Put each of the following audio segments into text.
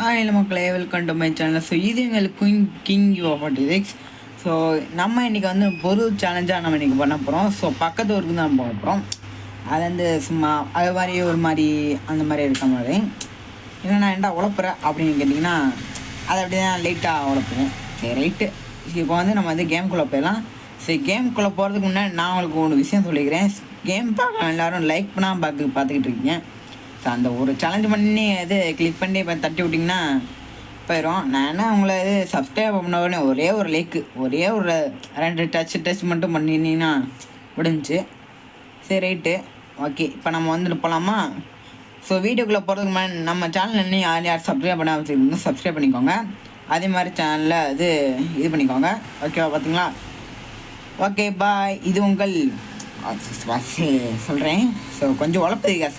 Hi மக்களே, welcome to my channel. So இது எங்களுக்கு கிங் யூ46. ஸோ நம்ம இன்றைக்கி வந்து பொது சேலஞ்சாக நம்ம இன்றைக்கி பண்ண போகிறோம். ஸோ பக்கத்து ஊருக்கு தான் போக போகிறோம். அது வந்து சும்மா அது மாதிரி ஒரு மாதிரி அந்த மாதிரி இருக்க மாதிரி இல்லைண்ணா ஏன்டா உழப்புற அப்படின்னு கேட்டிங்கன்னா அதை அப்படி தான் லைட்டாக உழப்புவோம். சரி ரைட்டு. இப்போ வந்து நம்ம வந்து கேம்குள்ளே போயிடலாம். சரி கேம்குள்ளே போகிறதுக்கு முன்னாடி நான் உங்களுக்கு ஒரு விஷயம் சொல்லிக்கிறேன். கேம் பார்க்க எல்லோரும் லைக் பண்ணால் பார்த்துக்கிட்டு இருக்கீங்க. ஸோ அந்த ஒரு சேலஞ்ச் பண்ணி இது கிளிக் பண்ணி இப்போ தட்டி விட்டிங்கன்னா போயிடும். நான் என்ன உங்களை இது சப்ஸ்கிரைப் பண்ண உடனே ஒரே ஒரு லைக்கு ஒரே ஒரு 2 டச் மட்டும் பண்ணினீங்கன்னா முடிஞ்சிச்சு. சரி ரைட்டு ஓகே. இப்போ நம்ம வந்துட்டு போகலாமா? ஸோ வீடியோக்குள்ளே போகிறதுக்கு முன்னாடி நம்ம சேனல் இன்னும் யார் சப்ஸ்கிரைப் பண்ண வச்சுருந்தோம் சப்ஸ்கிரைப் பண்ணிக்கோங்க. அதே மாதிரி சேனலில் இது பண்ணிக்கோங்க. ஓகேவா? பார்த்தீங்களா? Okay bye. இது உங்கள் சொல்கிறேன். ஸோ கொஞ்சம் உழப்புது.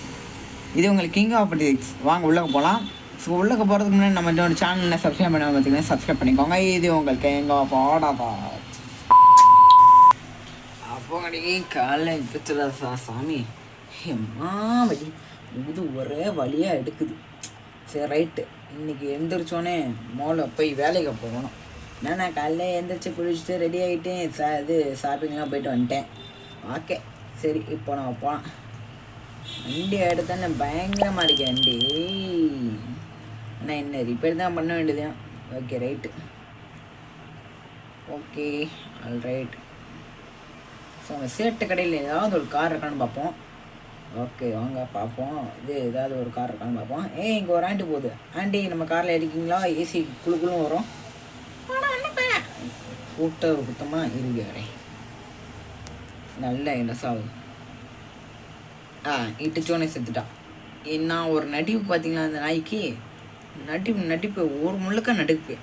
இது உங்களுக்கு கிங் ஆஃப் டிக்ஸ். வாங்க உள்ளே போகலாம். ஸோ உள்ளே போகிறதுக்கு முன்னாடி நம்ம என்னோட சேனலில் சப்ஸ்கிரைப் பண்ண பார்த்தீங்கன்னா சப்ஸ்கிரைப் பண்ணிக்கோங்க. இது உங்களுக்கு கிங் ஆஃப் ஆடாதா அப்போ கிடைக்கி காலைல பிச்சுடா சாமி வலி இது ஒரே வழியாக எடுக்குது. சரி ரைட்டு. இன்றைக்கி எழுந்திரிச்சோன்னே மோளை போய் வேலைக்கு போகணும். என்னண்ணா காலையில் எழுந்திரிச்சு குளிச்சுட்டு ரெடி ஆகிட்டேன். இது ஷாப்பிங்லாம் போயிட்டு வந்துட்டேன். ஓகே சரி இப்போ நம்ம போகலாம். வண்டி எடுத்தானே பயங்கரமாக இருக்கேன் வண்டி. ஆனால் என்ன ரிப்பேர் தான் பண்ண வேண்டியதுதான். Okay right. Okay all right. So அந்த சேட்டு கடையில் ஏதாவது ஒரு கார் இருக்கான்னு பார்ப்போம். ஓகே வாங்க பார்ப்போம். ஏதாவது ஒரு கார் இருக்கான்னு பார்ப்போம். இங்கே ஒரு ஆண்டி போகுது. ஆண்டி நம்ம காரில் இருக்கீங்களா? ஏசி குழுக்குள்ளும் வரும். கூட்ட குத்தமாக இருக்கு வரேன். நல்ல என்ன சாவு இட்டுச்சோனே செத்துட்டான். என்ன ஒரு நடிப்பு பார்த்தீங்களா அந்த நாய்க்கு? நடிப்பு ஒரு முழுக்க நடிப்பு.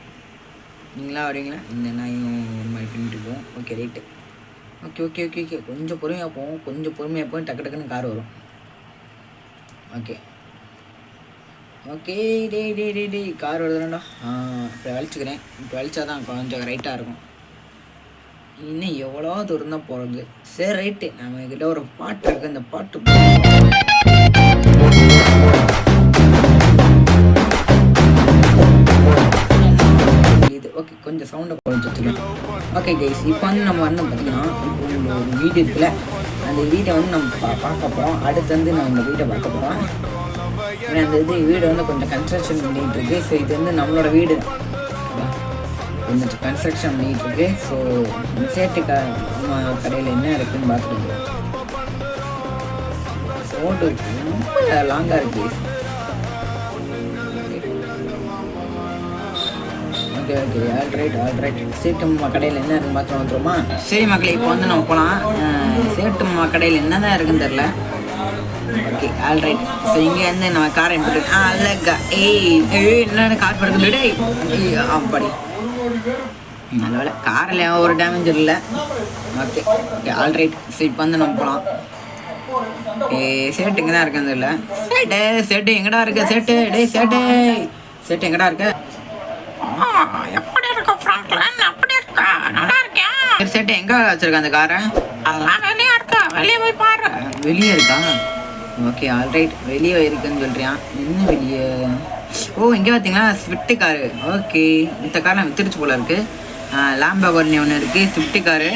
நீங்களா வரீங்களா? இந்த நாயும் ஒரு மாதிரி பின்னிட்டு போவோம். Okay right. ஓகே கொஞ்சம் பொறுமையாக போவோம். டக்குன்னு கார் வரும். ஓகே டே கார் வருதுடா. இப்போ வலிச்சுக்கிறேன். இப்போ வலிச்சாதான் கொஞ்சம் ரைட்டாக இருக்கும். இன்னும் எவ்வளோ தூரம் தான் போகிறது. சரி ரைட்டு. நம்மக்கிட்ட ஒரு பாட்டு இருக்குது. அந்த பாட்டு இது ஓகே. கொஞ்சம் சவுண்டை குறைச்சி வச்சுக்கலாம். ஓகே கைஸ், இப்போ வந்து நம்ம வந்து பார்த்திங்கன்னா இப்போ ஒரு வீடு இருக்குல்ல, அந்த வீட்டை வந்து நம்ம பார்க்க போகிறோம். அடுத்து வந்து நம்ம இந்த வீட்டை பார்க்க போகிறோம். ஏன்னா அந்த வீடு வந்து கொஞ்சம் கன்ஸ்ட்ரக்ஷன் பண்ணிகிட்டு இருக்குது. ஸோ இது வந்து நம்மளோட வீடு தான். கொஞ்சம் கன்ஸ்ட்ரக்ஷன் பண்ணிகிட்ருக்கு. ஸோ சேட்டு கடையில் என்ன இருக்குதுன்னு பார்த்துட்டு ரோடு ரொம்ப லாங்காக இருக்குது. Okay alright. சேட்டு கடையில் என்ன இருக்குன்னு பார்த்து வந்துடுமா? சரி மக்களே, இப்போ வந்து நம்ம போகலாம். சேட்டு கடையில் என்ன தான் இருக்குன்னு தெரில. Okay alright. ஸோ இங்கே வந்து நம்ம காரை எடுத்துட்டு அழகா என்ன கார் படுக்குது அப்படி நல்ல வேலை காரில் ஒரு டேமேஜ் இல்லை. Okay alright. ஸோ இப்போ வந்து நம்ம போகலாம். சேட்டு இங்கே தான் இருக்குது. இல்லை சேட்டு எங்கடா இருக்க? சேட்டு எங்கடா இருக்க? எப்படி இருக்க ஃப்ரண்ட்ல? அப்படி இருக்கா? நல்லா இருக்கேன். சேட்டு எங்கே வச்சுருக்க அந்த காரை? அதெல்லாம் வெளியே இருக்கா? வெளியே போய் பாரு. வெளியே இருக்கா? Okay alright. வெளியே இருக்குன்னு சொல்கிறியான். இன்னும் வெளியே இங்கே பார்த்தீங்களா ஸ்விஃப்ட் காரு. ஓகே இந்த காரில் வித்துருச்சு போல இருக்குது. லாம்போர்கினி ஒன்று இருக்குது, ஸ்விஃப்ட் காரு.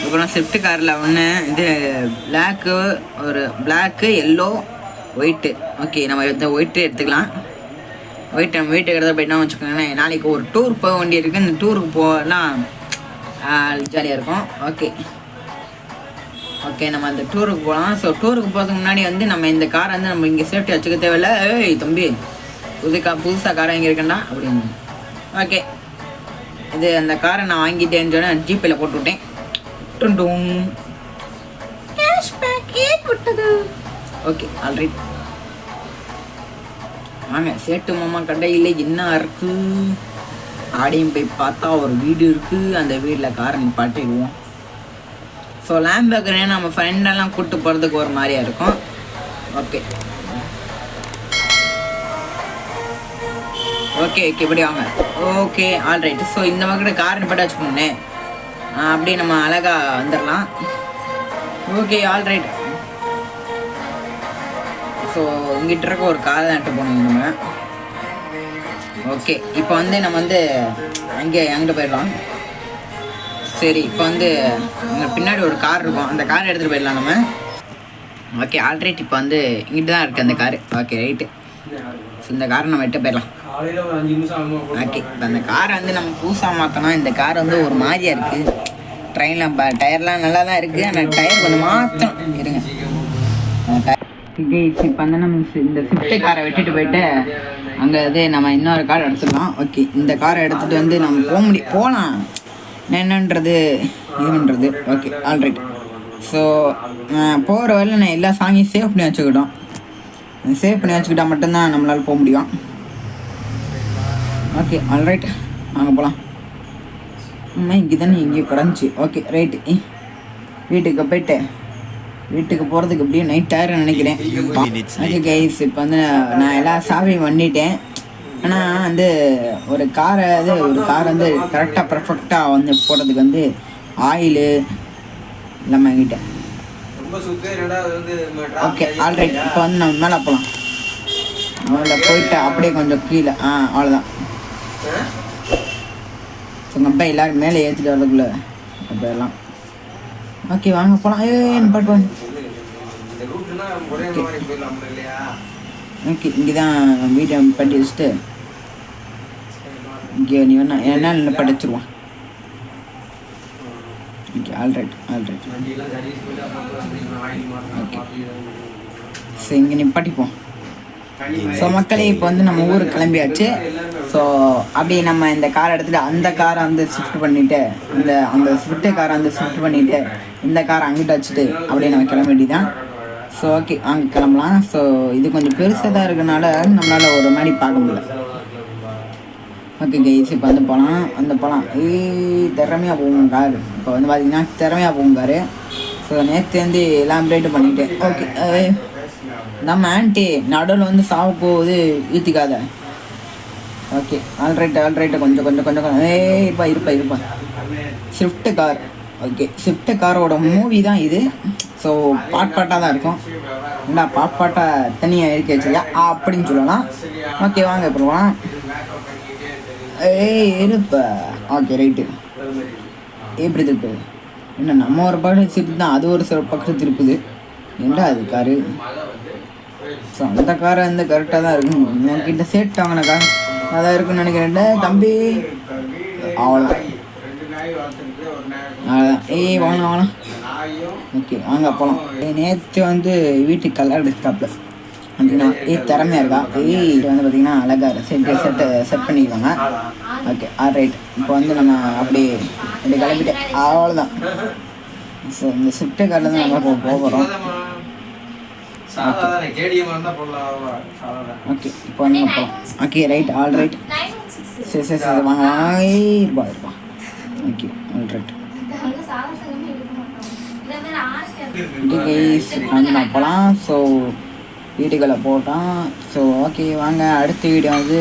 அப்புறம் ஸ்விஃப்ட் காரில் ஒன்று இது பிளாக்கு எல்லோ ஒயிட்டு. ஓகே நம்ம இந்த ஒயிட்டு எடுத்துக்கலாம். ஒயிட் நம்ம வீட்டுக்கு எடுத்து போயிட்டோம் வச்சுக்கோங்களேன். நாளைக்கு ஒரு டூர் போக வேண்டி இருக்குது. இந்த டூருக்கு போகலாம் ஜாலியாக இருக்கும். ஓகே நம்ம அந்த டூருக்கு போகலாம். ஸோ டூருக்கு போகிறதுக்கு முன்னாடி வந்து நம்ம இந்த காரை வந்து நம்ம இங்கே சேஃப்டி வச்சுக்க தேவையில்லை. தம்பி புதுசாக காரை இங்கே இருக்கேன்டா அப்படின்னு. ஓகே இது அந்த காரை நான் வாங்கிட்டேன்னு சொன்னால் ஜிபேயில் போட்டு விட்டேன். Okay alright. வாங்க சேட்டு மாமா கடையில் என்ன இருக்குது ஆடியும் போய் பார்த்தா ஒரு வீடு இருக்குது. அந்த வீட்டில் காரை நிப்பாட்டிடுவோம். ஸோ லாம்போர்கினி நம்ம ஃப்ரெண்டெல்லாம் கூப்பிட்டு போகிறதுக்கு ஒரு மாதிரியாக இருக்கும். ஓகே இப்படி வாங்க. Okay alright. ஸோ இந்த மாதிரி கார் நிப்பாட்ட வச்சுக்கோங்கண்ணே. அப்படியே நம்ம அழகாக வந்துடலாம். Okay alright. ஸோ இங்கிட்ட இருக்க ஒரு கார் தான் நட்டு போகணும். நம்ம ஓகே இப்போ வந்து நம்ம வந்து எங்கிட்ட போயிடலாம். சரி இப்போ வந்து பின்னாடி ஒரு கார் இருக்கும், அந்த கார் எடுத்துகிட்டு போயிடலாம் நம்ம. ஓகே ஆல்ரைட் இப்போ வந்து இங்கிட்ட தான் இருக்குது அந்த காரு. Okay right. ஸோ இந்த காரை நம்ம எட்டு போயிடலாம். ஓகே இப்போ அந்த காரை வந்து நம்ம புதுசாக மாற்றணும். இந்த கார் வந்து ஒரு மாதிரியாக இருக்குது. ட்ரெயினில் டயர்லாம் நல்லா தான் இருக்குது, ஆனால் டயர் கொஞ்சம் மாற்றணும். இருங்க இப்போ வந்து நம்ம இந்த ஸ்விஃப்ட் காரை விட்டுட்டு போயிட்டு அங்கே இது நம்ம இன்னொரு கார் எடுத்துக்கலாம். ஓகே இந்த காரை எடுத்துகிட்டு வந்து நம்ம போகலாம் என்னன்றது இது பண்ணுறது. Okay alright. ஸோ போகிற வரையில் நான் எல்லா சாங்கையும் சேவ் பண்ணி வச்சுக்கிட்டோம். சேவ் பண்ணி வச்சுக்கிட்டா மட்டும்தான் நம்மளால் போக முடியும். ஓகே ஆல்ரைட் வாங்க போகலாம். இங்கே தானே இங்கேயும் கிடந்துச்சு. Okay right. வீட்டுக்கு போகிறதுக்கு எப்படியும் நைட் ஆயிரம் நினைக்கிறேன். ஓகே கைஸ் இப்போ வந்து நான் எல்லா சாவியும் பண்ணிட்டேன். ஆனால் வந்து ஒரு காரை வந்து கரெக்டாக பர்ஃபெக்டாக வந்து போடுறதுக்கு வந்து ஆயிலு இல்லாமல் வாங்கிட்டேன். ஓகே ஆல்ரைட் இப்போ வந்து நம்ம மேலே போகலாம். மேலே போயிட்டு அப்படியே கொஞ்சம் கீழே அவ்வளோதான். உங்கள் அப்பா எல்லோரும் மேலே ஏற்றிட்டு வரதுக்குள்ளே போயிடலாம். ஓகே வாங்க போகலாம். பாட்டு ஓகே இங்கே தான் வீட்டை பட்டி வச்சுட்டு இங்கே நீ வேணா என்ன பட்டி வச்சுருவான். Okay alright. ஓகே சரி இங்கே நிப்பாட்டிப்போம். ஸோ மக்களே இப்போ வந்து நம்ம ஊருக்கு கிளம்பியாச்சு. ஸோ அப்படி நம்ம இந்த காரை எடுத்துகிட்டு அந்த காரை வந்து ஷிஃப்ட் பண்ணிவிட்டு அந்த ஸ்விஃப்ட் காரை வந்து ஷிஃப்ட் பண்ணிவிட்டு இந்த காரை அங்கிட்ட வச்சுட்டு அப்படியே நம்ம கிளம்ப வேண்டியதான். ஸோ ஓகே அங்கே கிளம்பலாம். ஸோ இது கொஞ்சம் பெருசாக தான் இருக்கனால நம்மளால் ஒரு மாதிரி பார்க்க முடியல. ஓகே கைஸ் இப்போ வந்து போகலாம். திறமையாக போகும் காரு. இப்போ வந்து பார்த்திங்கன்னா திறமையாக போகும் காரு. ஸோ நேற்று வந்து எல்லாம் அப்டேட் பண்ணிவிட்டேன். ஓகே நம்ம ஆன்ட்டி நடுவில் வந்து சாவ போகுது ஈத்திக்காத. ஓகே ஆல்ரைட்டு கொஞ்சம் இருப்பா ஸ்விஃப்ட் கார். ஓகே ஸ்விஃப்ட் காரோட மூவி தான் இது. ஸோ பாட்டாக தான் இருக்கும். என்ன பாட்டாக தனியாக இருக்க வச்சுருக்கா அப்படின்னு சொல்லலாம். ஓகே வாங்க இப்போ போகலாம். இருப்பா. Okay right. எப்படி திருப்பு என்ன நம்ம ஒரு பக்கம் திருப்பு தான், அது ஒரு சில பக்கத்து திருப்புது. என்ன அது காரு? ஸோ அந்த காரை வந்து கரெக்டாக தான் இருக்கும். உங்ககிட்ட சேட் வாங்கின கார் அதான் இருக்குன்னு நினைக்கிறேன் தம்பி. அவ்வளோதான் வாங்கலாம். ஓகே வாங்க போகலாம். நேற்று வந்து வீட்டுக்கு கலர் எடுத்தாப்புல அப்படின்னா திறமையாக இருக்கா. இது வந்து பார்த்திங்கன்னா அழகாக செட் பண்ணிக்குவாங்க. ஓகே ஆல்ரைட் இப்போ வந்து நம்ம அப்படி கிளம்பிட்டு அவ்வளோதான். ஸோ இந்த ஸ்விஃப்ட் காரில் தான் நம்ம போகிறோம். ஓகே இப்போ வந்து போகலாம். Okay right alright. சரி வாங்க இருப்பா. Okay alright. நான் போகலாம். ஸோ வீட்டுக்குள்ளே போட்டோம். ஸோ ஓகே வாங்க அடுத்த வீடியோ வந்து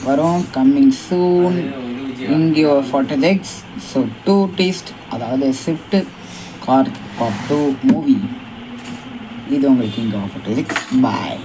வரும் கம்மிங் சூன் இங்கியோ 46. ஸோ 2 டேஸ்ட் அதாவது ஸ்விஃப்ட் கார் பார்ட் 2 மூவி. இது உங்களுக்கு இங்கே 46. பாய்.